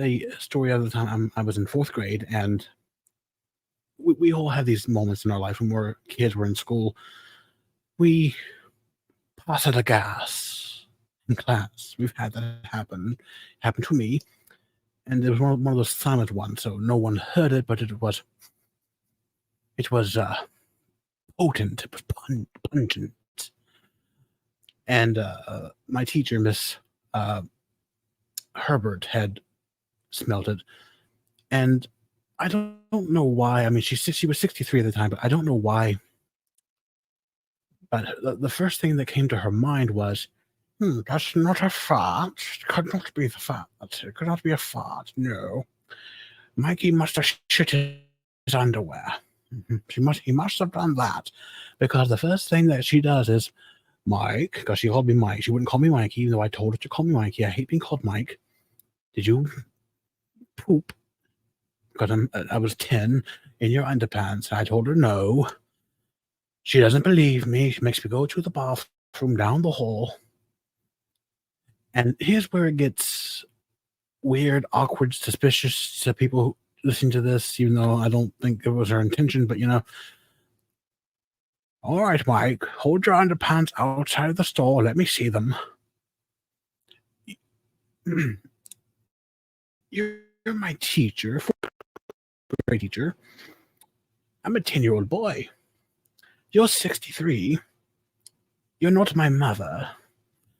a story of the time I was in fourth grade, and we all have these moments in our life when we're kids, we're in school. We pass at a gas in class. We've had that happen. Happened to me, and it was one of those silent ones, so no one heard it, but it was potent. It was pungent. And my teacher, Miss uh, Herbert, had smelt it, and I don't know why. I mean, she was 63 at the time, but I don't know why. But the first thing that came to her mind was, that's not a fart. It could not be the fart. It could not be a fart. No, Mikey must have shit his underwear. He must have done that, because the first thing that she does is, Mike, because she called me Mike. She wouldn't call me Mikey, even though I told her to call me Mikey. I hate being called Mike. Did you poop? Because I was 10 in your underpants. I told her no. She doesn't believe me. She makes me go to the bathroom down the hall. And here's where it gets weird, awkward, suspicious to people who listen to this, even though I don't think it was her intention, but all right, Mike, hold your underpants outside of the store. Let me see them. You're my teacher, great teacher. I'm a 10-year-old boy. You're 63. You're not my mother.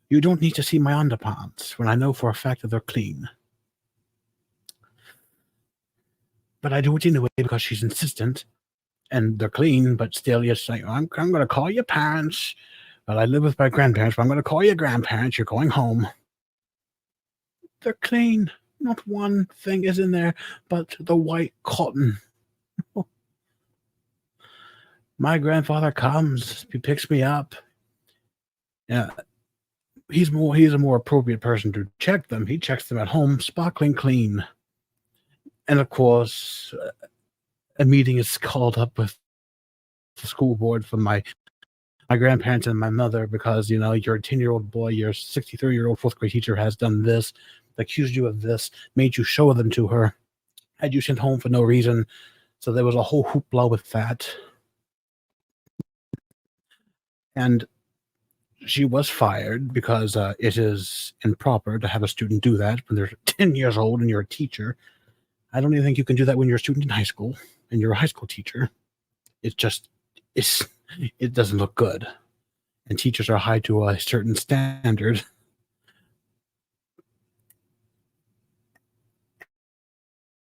You don't need to see my underpants when I know for a fact that they're clean. But I do it anyway because she's insistent, and they're clean, but still, you're saying, I'm going to call your parents. Well, I live with my grandparents, but I'm going to call your grandparents. You're going home. They're clean. Not one thing is in there but the white cotton. My grandfather comes. He picks me up. Yeah, he's a more appropriate person to check them. He checks them at home, sparkling clean. And of course, a meeting is called up with the school board from my grandparents and my mother, because you're a 10-year-old boy, your 63-year-old fourth grade teacher has done this, accused you of this, made you show them to her, had you sent home for no reason. So there was a whole hoopla with that. And she was fired because it is improper to have a student do that when they're 10 years old and you're a teacher. I don't even think you can do that when you're a student in high school and you're a high school teacher. It doesn't look good. And teachers are held to a certain standard.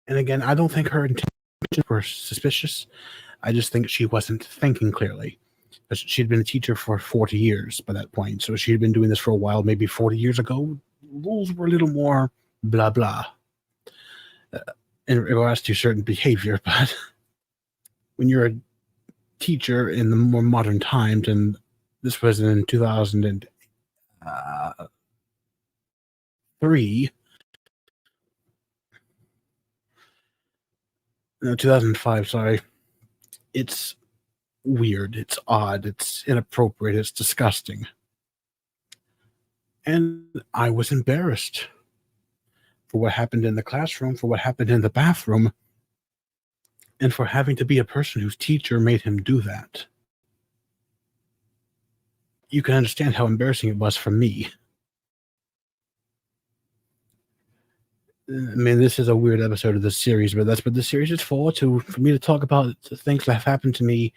And again, I don't think her intentions were suspicious. I just think she wasn't thinking clearly. She'd been a teacher for 40 years by that point. So she'd been doing this for a while. Maybe 40 years ago, rules were a little more blah, blah in regards to certain behavior. But when you're a teacher in the more modern times, and this was in 2003, 2005, sorry, it's weird, it's odd, it's inappropriate, it's disgusting. And I was embarrassed for what happened in the classroom, for what happened in the bathroom, and for having to be a person whose teacher made him do that. You can understand how embarrassing it was for me. I mean, this is a weird episode of this series, but that's what this series is for me to talk about things that have happened to me,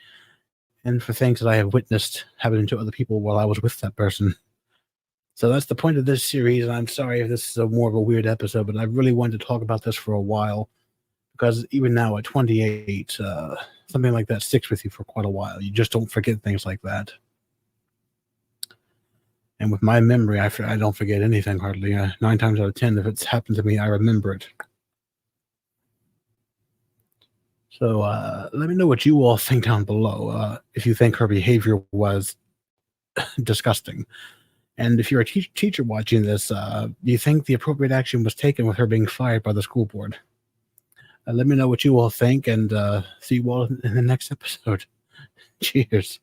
and for things that I have witnessed happening to other people while I was with that person. So that's the point of this series, and I'm sorry if this is more of a weird episode, but I really wanted to talk about this for a while, because even now at 28, something like that sticks with you for quite a while. You just don't forget things like that. And with my memory, I don't forget anything hardly. 9 times out of 10, if it's happened to me, I remember it. So let me know what you all think down below, if you think her behavior was disgusting. And if you're a teacher watching this, do you think the appropriate action was taken with her being fired by the school board? Let me know what you all think, and see you all in the next episode. Cheers.